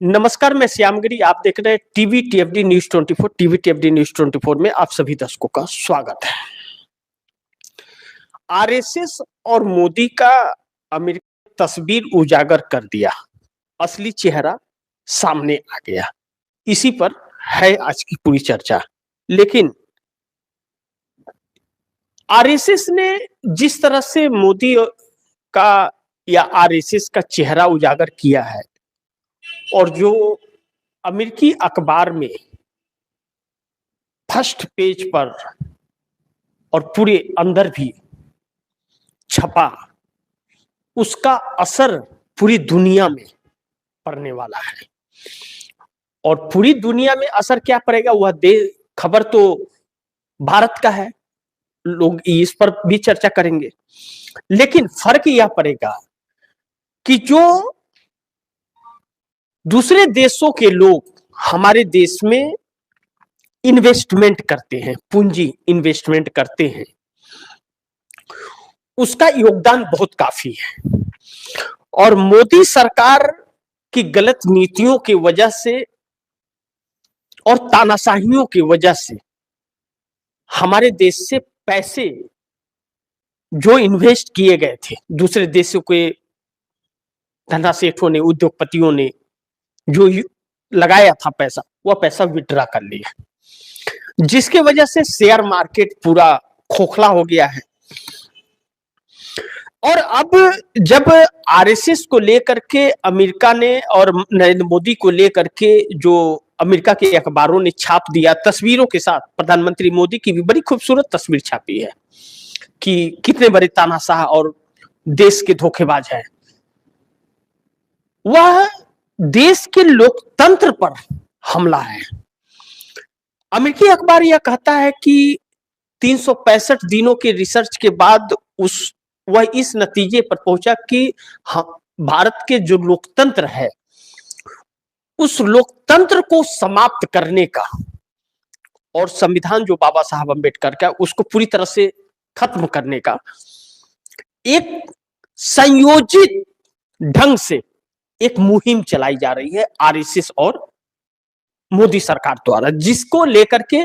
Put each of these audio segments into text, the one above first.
नमस्कार, मैं श्यामगिरी। आप देख रहे हैं टीवी टीएफडी न्यूज 24। टीवी टीएफडी न्यूज 24 में आप सभी दर्शकों का स्वागत है। आरएसएस और मोदी का अमेरिका तस्वीर उजागर कर दिया, असली चेहरा सामने आ गया। इसी पर है आज की पूरी चर्चा। लेकिन आरएसएस ने जिस तरह से मोदी का या आरएसएस का चेहरा उजागर किया है और जो अमेरिकी अखबार में फर्स्ट पेज पर और पूरे अंदर भी छपा, उसका असर पूरी दुनिया में पड़ने वाला है। और पूरी दुनिया में असर क्या पड़ेगा, वह खबर तो भारत का है, लोग इस पर भी चर्चा करेंगे। लेकिन फर्क यह पड़ेगा कि जो दूसरे देशों के लोग हमारे देश में इन्वेस्टमेंट करते हैं, पूंजी इन्वेस्टमेंट करते हैं, उसका योगदान बहुत काफी है। और मोदी सरकार की गलत नीतियों की वजह से और तानाशाहियों की वजह से हमारे देश से पैसे जो इन्वेस्ट किए गए थे, दूसरे देशों के धंधा सेठों ने, उद्योगपतियों ने जो लगाया था पैसा, वह पैसा विड्रॉ कर लिया, जिसके वजह से शेयर मार्केट पूरा खोखला हो गया है। और अब जब आरएसएस को लेकर के अमेरिका ने और नरेंद्र मोदी को लेकर के जो अमेरिका के अखबारों ने छाप दिया तस्वीरों के साथ, प्रधानमंत्री मोदी की भी बड़ी खूबसूरत तस्वीर छापी है कि कितने बड़े तानाशाह और देश के धोखेबाज हैं, वह देश के लोकतंत्र पर हमला है। अमेरिकी अखबार यह कहता है कि 365 दिनों के रिसर्च के बाद वह इस नतीजे पर पहुंचा कि भारत के जो लोकतंत्र है, उस लोकतंत्र को समाप्त करने का और संविधान जो बाबा साहब अम्बेडकर का, उसको पूरी तरह से खत्म करने का एक संयोजित ढंग से एक मुहिम चलाई जा रही है आरएसएस और मोदी सरकार द्वारा, जिसको लेकर के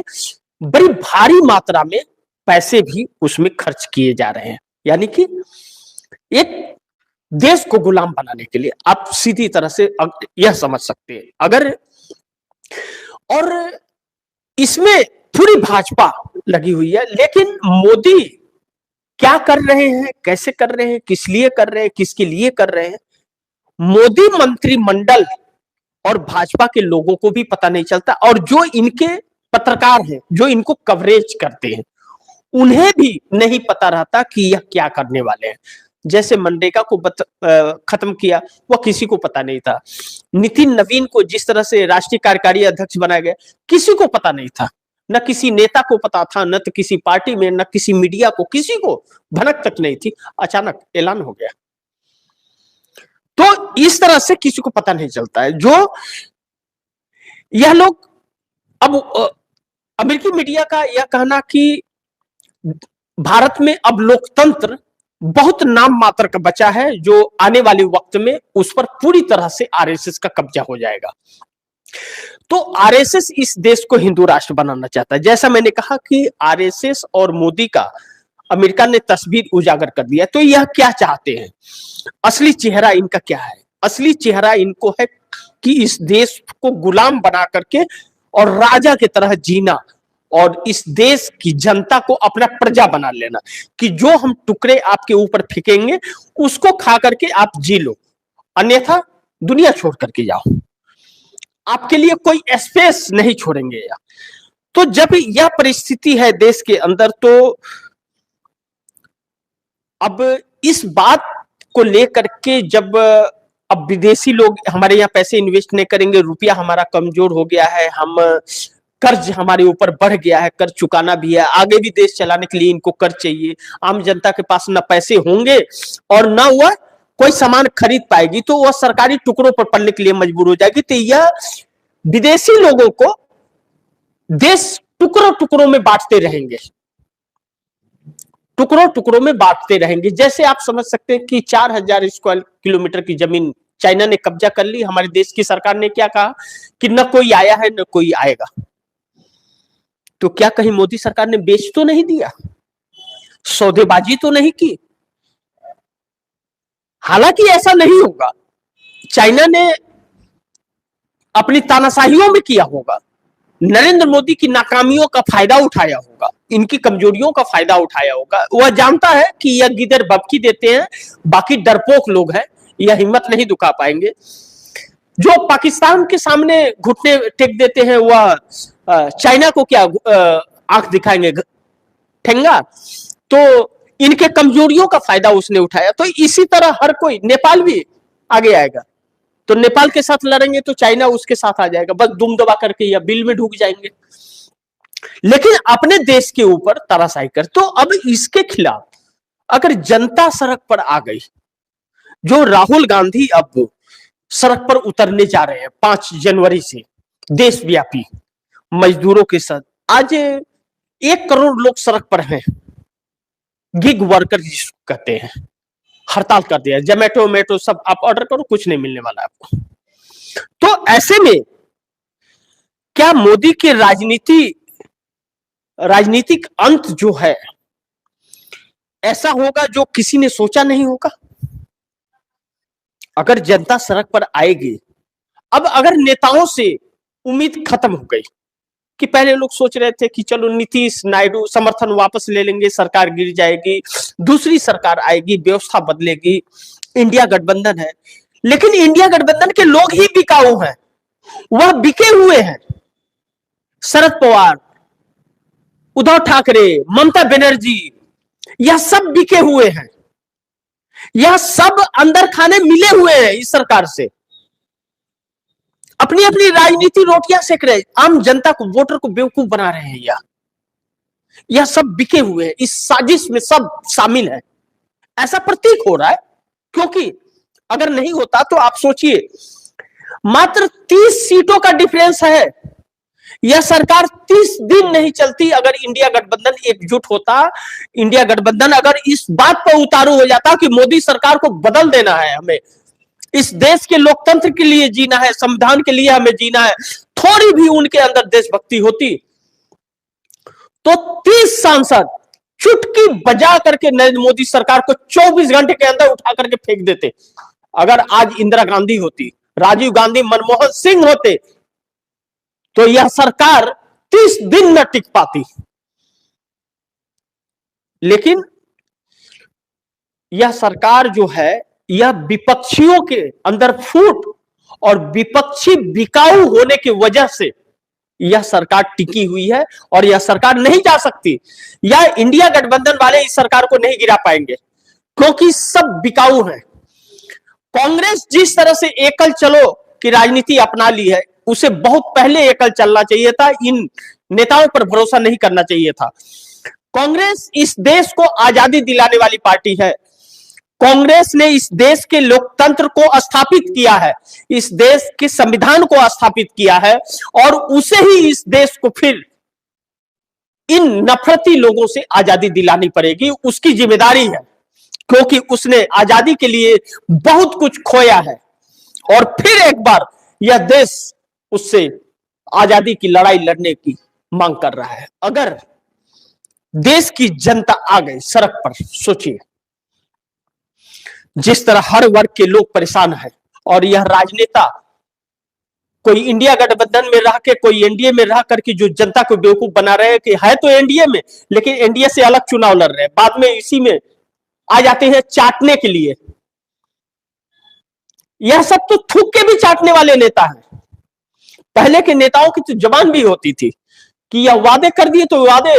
बड़ी भारी मात्रा में पैसे भी उसमें खर्च किए जा रहे हैं। यानी कि एक देश को गुलाम बनाने के लिए आप सीधी तरह से यह समझ सकते हैं। अगर और इसमें पूरी भाजपा लगी हुई है, लेकिन मोदी क्या कर रहे हैं, कैसे कर रहे हैं, किस लिए कर रहे हैं, किसके लिए कर रहे हैं, मोदी मंत्रिमंडल और भाजपा के लोगों को भी पता नहीं चलता। और जो इनके पत्रकार हैं, जो इनको कवरेज करते हैं, उन्हें भी नहीं पता रहता कि यह क्या करने वाले हैं। जैसे मनरेगा को खत्म किया, वह किसी को पता नहीं था। नितिन नवीन को जिस तरह से राष्ट्रीय कार्यकारी अध्यक्ष बनाया गया, किसी को पता नहीं था, न किसी नेता को पता था, न तो किसी पार्टी में, न किसी मीडिया को, किसी को भनक तक नहीं थी। अचानक ऐलान हो गया, तो इस तरह से किसी को पता नहीं चलता है। जो यह लोग अब अमेरिकी मीडिया का यह कहना कि भारत में अब लोकतंत्र बहुत नाम मात्र का बचा है, जो आने वाले वक्त में उस पर पूरी तरह से आरएसएस का कब्जा हो जाएगा। तो आरएसएस इस देश को हिंदू राष्ट्र बनाना चाहता है। जैसा मैंने कहा कि आरएसएस और मोदी का अमेरिका ने तस्वीर उजागर कर दिया। तो यह क्या चाहते हैं, असली चेहरा इनका क्या है? असली चेहरा इनको है कि इस देश को गुलाम बना करके और राजा की तरह जीना और इस देश की जनता को अपना प्रजा बना लेना, कि जो हम टुकड़े आपके ऊपर फेंकेंगे उसको खा करके आप जी लो, अन्यथा दुनिया छोड़ करके जाओ, आपके लिए कोई स्पेस नहीं छोड़ेंगे। तो जब यह परिस्थिति है देश के अंदर, तो अब इस बात को लेकर के जब अब विदेशी लोग हमारे यहाँ पैसे इन्वेस्ट नहीं करेंगे, रुपया हमारा कमजोर हो गया है, हम कर्ज हमारे ऊपर बढ़ गया है, कर्ज चुकाना भी है, आगे भी देश चलाने के लिए इनको कर्ज चाहिए, आम जनता के पास ना पैसे होंगे और ना वह कोई सामान खरीद पाएगी, तो वह सरकारी टुकड़ों पर पड़ने के लिए मजबूर हो जाएगी। तो यह विदेशी लोगों को देश टुकड़ों टुकड़ों में बांटते रहेंगे, टुकड़ों टुकड़ों में बांटते रहेंगे। जैसे आप समझ सकते हैं कि 4000 स्क्वायर किलोमीटर की जमीन चाइना ने कब्जा कर ली। हमारे देश की सरकार ने क्या कहा कि न कोई आया है न कोई आएगा। तो क्या कहीं मोदी सरकार ने बेच तो नहीं दिया, सौदेबाजी तो नहीं की? हालांकि ऐसा नहीं होगा, चाइना ने अपनी तानाशाहियों में किया होगा, नरेंद्र मोदी की नाकामियों का फायदा उठाया होगा, इनकी कमजोरियों का फायदा उठाया होगा। वह जानता है कि यह गिदर बबकी देते हैं, बाकी डरपोक लोग हैं, यह हिम्मत नहीं दुखा पाएंगे। जो पाकिस्तान के सामने घुटने टेक देते हैं वह चाइना को क्या आंख दिखाएंगे, ठेंगा? तो इनके कमजोरियों का फायदा उसने उठाया। तो इसी तरह हर कोई, नेपाल भी आगे आएगा, तो नेपाल के साथ लड़ेंगे तो चाइना उसके साथ आ जाएगा, बस दुम दबा करके या बिल में ढूक जाएंगे। लेकिन अपने देश के ऊपर तानाशाही कर, तो अब इसके खिलाफ अगर जनता सड़क पर आ गई, जो राहुल गांधी अब सड़क पर उतरने जा रहे हैं 5 जनवरी से देशव्यापी मजदूरों के साथ, आज 1 करोड़ लोग सड़क पर हैं, गिग वर्कर जिसको कहते हैं, हड़ताल कर दिया। जोमेटो सब आप ऑर्डर करो, कुछ नहीं मिलने वाला आपको। तो ऐसे में क्या मोदी के राजनीतिक अंत जो है ऐसा होगा जो किसी ने सोचा नहीं होगा? अगर जनता सड़क पर आएगी, अब अगर नेताओं से उम्मीद खत्म हो गई कि पहले लोग सोच रहे थे कि चलो नीतीश नायडू समर्थन वापस ले लेंगे, सरकार गिर जाएगी, दूसरी सरकार आएगी, व्यवस्था बदलेगी, इंडिया गठबंधन है, लेकिन इंडिया गठबंधन के लोग ही बिकाऊ हैं, वह बिके हुए हैं। शरद पवार, उद्धव ठाकरे, ममता बनर्जी, यह सब बिके हुए हैं, यह सब अंदर खाने मिले हुए हैं इस सरकार से, अपनी अपनी राजनीति रोटियां सेक रहे, आम जनता को, वोटर को बेवकूफ बना रहे हैं। यह सब बिके हुए हैं, इस साजिश में सब शामिल है, ऐसा प्रतीक हो रहा है। क्योंकि अगर नहीं होता तो आप सोचिए, मात्र 30 सीटों का डिफरेंस है, यह सरकार 30 दिन नहीं चलती अगर इंडिया गठबंधन एकजुट होता। इंडिया गठबंधन अगर इस बात पर उतारू हो जाता कि मोदी सरकार को बदल देना है, हमें इस देश के लोकतंत्र के लिए जीना है, संविधान के लिए हमें जीना है, थोड़ी भी उनके अंदर देशभक्ति होती, तो 30 सांसद चुटकी बजा करके नरेंद्र मोदी सरकार को 24 घंटे के अंदर उठा करके फेंक देते। अगर आज इंदिरा गांधी होती, राजीव गांधी, मनमोहन सिंह होते, तो यह सरकार 30 दिन न टिक पाती। लेकिन यह सरकार जो है, यह विपक्षियों के अंदर फूट और विपक्षी बिकाऊ होने की वजह से यह सरकार टिकी हुई है, और यह सरकार नहीं जा सकती। यह इंडिया गठबंधन वाले इस सरकार को नहीं गिरा पाएंगे, क्योंकि सब बिकाऊ हैं। कांग्रेस जिस तरह से एकल चलो की राजनीति अपना ली है, उसे बहुत पहले एकल चलना चाहिए था, इन नेताओं पर भरोसा नहीं करना चाहिए था। कांग्रेस इस देश को आजादी दिलाने वाली पार्टी है, कांग्रेस ने इस देश के लोकतंत्र को स्थापित किया है, इस देश के संविधान को स्थापित किया है, और उसे ही इस देश को फिर इन नफरती लोगों से आजादी दिलानी पड़ेगी, उसकी जिम्मेदारी है, क्योंकि उसने आजादी के लिए बहुत कुछ खोया है, और फिर एक बार यह देश उससे आजादी की लड़ाई लड़ने की मांग कर रहा है। अगर देश की जनता आ गई सड़क पर, सोचिए जिस तरह हर वर्ग के लोग परेशान हैं, और यह राजनेता कोई इंडिया गठबंधन में रह के, कोई एनडीए में रह करके जो जनता को बेवकूफ बना रहे हैं कि है तो एनडीए में, लेकिन एनडीए से अलग चुनाव लड़ रहे हैं, बाद में इसी में आ जाते हैं चाटने के लिए। यह सब तो थूक के भी चाटने वाले नेता हैं। पहले के नेताओं की तो जबान भी होती थी कि यह वादे कर दिए तो वादे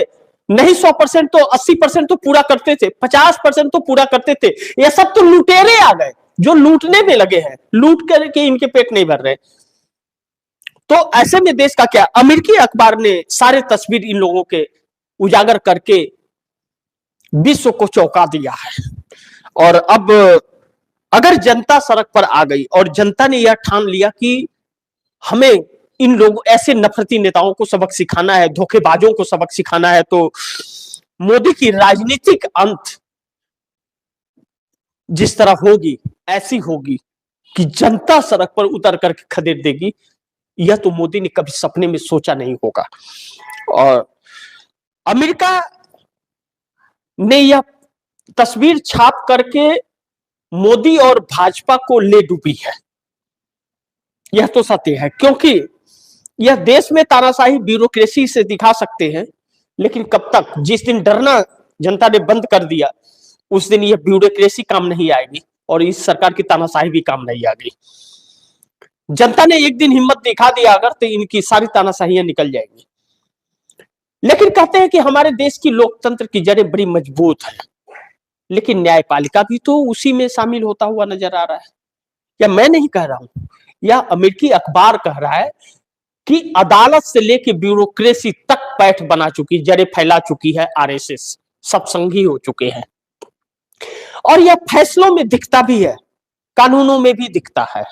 नहीं 100% तो 80% तो पूरा करते थे, 50% तो पूरा करते थे। ये सब तो लुटेरे आ गए जो लूटने में लगे हैं, लूट करके इनके पेट नहीं भर रहे। तो ऐसे में देश का क्या, अमेरिकी अखबार ने सारे तस्वीर इन लोगों के उजागर करके विश्व को चौंका दिया है। और अब अगर जनता सड़क पर आ गई और जनता ने यह ठान लिया कि हमें इन लोग ऐसे नफरती नेताओं को सबक सिखाना है, धोखेबाजों को सबक सिखाना है, तो मोदी की राजनीतिक अंत जिस तरह होगी ऐसी होगी कि जनता सड़क पर उतर करके खदेड़ देगी, यह तो मोदी ने कभी सपने में सोचा नहीं होगा। और अमेरिका ने यह तस्वीर छाप करके मोदी और भाजपा को ले डूबी है, यह तो सत्य है। क्योंकि यह देश में तानाशाही ब्यूरोक्रेसी से दिखा सकते हैं, लेकिन कब तक? जिस दिन डरना जनता ने बंद कर दिया, उस दिन यह ब्यूरोक्रेसी काम नहीं आएगी और इस सरकार की तानाशाही भी काम नहीं आएगी। जनता ने एक दिन हिम्मत दिखा दिया अगर, तो इनकी सारी तानाशाहियां निकल जाएंगी। लेकिन कहते हैं कि हमारे देश की लोकतंत्र की जड़ें बड़ी मजबूत है, लेकिन न्यायपालिका भी तो उसी में शामिल होता हुआ नजर आ रहा है। या मैं नहीं कह रहा हूं, यह अमेरिकी अखबार कह रहा है कि अदालत से लेकर ब्यूरोक्रेसी तक पैठ बना चुकी, जड़ें फैला चुकी है आरएसएस, सब संघी हो चुके हैं। और यह फैसलों में दिखता भी है, कानूनों में भी दिखता है।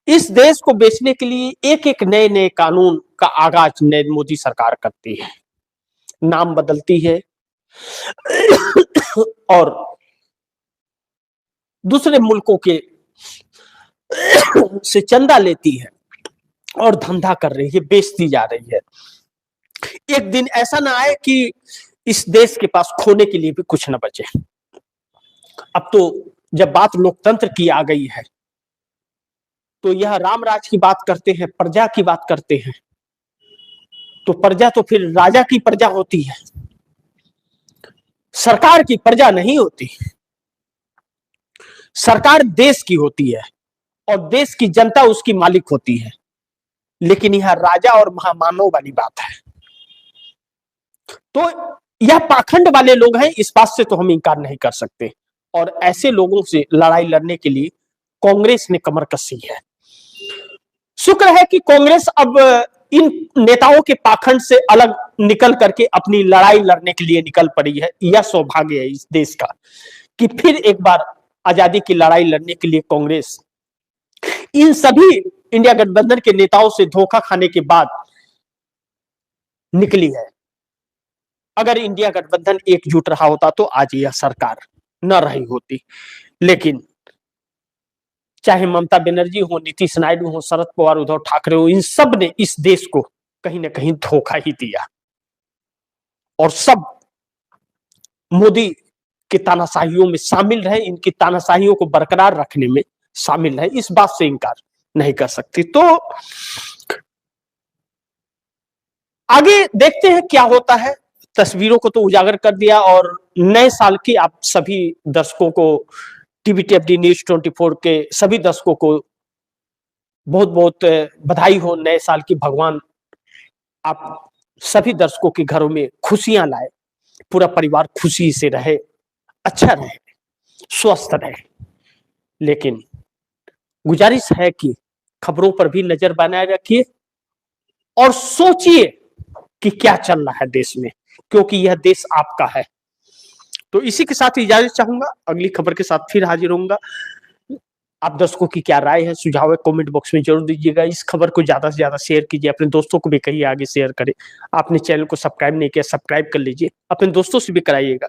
इस देश को बेचने के लिए एक एक नए नए कानून का आगाज मोदी सरकार करती है, नाम बदलती है और दूसरे मुल्कों के से चंदा लेती है और धंधा कर रही है, बेचती जा रही है। एक दिन ऐसा ना आए कि इस देश के पास खोने के लिए भी कुछ न बचे। अब तो जब बात लोकतंत्र की आ गई है, तो यह राम राज की बात करते हैं, प्रजा की बात करते हैं, तो प्रजा तो फिर राजा की प्रजा होती है, सरकार की प्रजा नहीं होती। सरकार देश की होती है और देश की जनता उसकी मालिक होती है। लेकिन यह राजा और महामानव वाली बात है। तो यह पाखंड वाले लोग हैं, इस बात से तो हम इनकार नहीं कर सकते। और ऐसे लोगों से लड़ाई लड़ने के लिए कांग्रेस ने कमर कसी है। शुक्र है कि कांग्रेस अब इन नेताओं के पाखंड से अलग निकल करके अपनी लड़ाई लड़ने के लिए निकल पड़ी है। यह सौभाग्य है इस देश का कि फिर एक बार आजादी की लड़ाई लड़ने के लिए कांग्रेस इन सभी इंडिया गठबंधन के नेताओं से धोखा खाने के बाद निकली है। अगर इंडिया गठबंधन एकजुट रहा होता तो आज यह सरकार न रही होती। लेकिन चाहे ममता बनर्जी हो, नीतीश नायडू हो, शरद पवार, उद्धव ठाकरे हो, इन सब ने इस देश को कहीं ना कहीं धोखा ही दिया और सब मोदी के तानाशाहियों में शामिल रहे, इनकी तानाशाहियों को बरकरार रखने में शामिल रहे। इस बात से इनकार नहीं कर सकती। तो आगे देखते हैं क्या होता है। तस्वीरों को तो उजागर कर दिया और नए साल की आप सभी दर्शकों को, टीवीटीएफडी न्यूज 24 के सभी दर्शकों को बहुत बहुत बधाई हो नए साल की। भगवान आप सभी दर्शकों के घरों में खुशियां लाए, पूरा परिवार खुशी से रहे, अच्छा रहे, स्वस्थ रहे। लेकिन गुजारिश है कि खबरों पर भी नजर बनाए रखिए और सोचिए कि क्या चल रहा है देश में, क्योंकि यह देश आपका है। तो इसी के साथ इजाजत चाहूंगा, अगली खबर के साथ फिर हाजिर होऊंगा। आप दर्शकों की क्या राय है, सुझाव है, कमेंट बॉक्स में जरूर दीजिएगा। इस खबर को ज्यादा से ज्यादा शेयर कीजिए, अपने दोस्तों को भी कहिए आगे शेयर करें। आपने चैनल को सब्सक्राइब नहीं किया, सब्सक्राइब कर लीजिए, अपने दोस्तों से भी कराइएगा।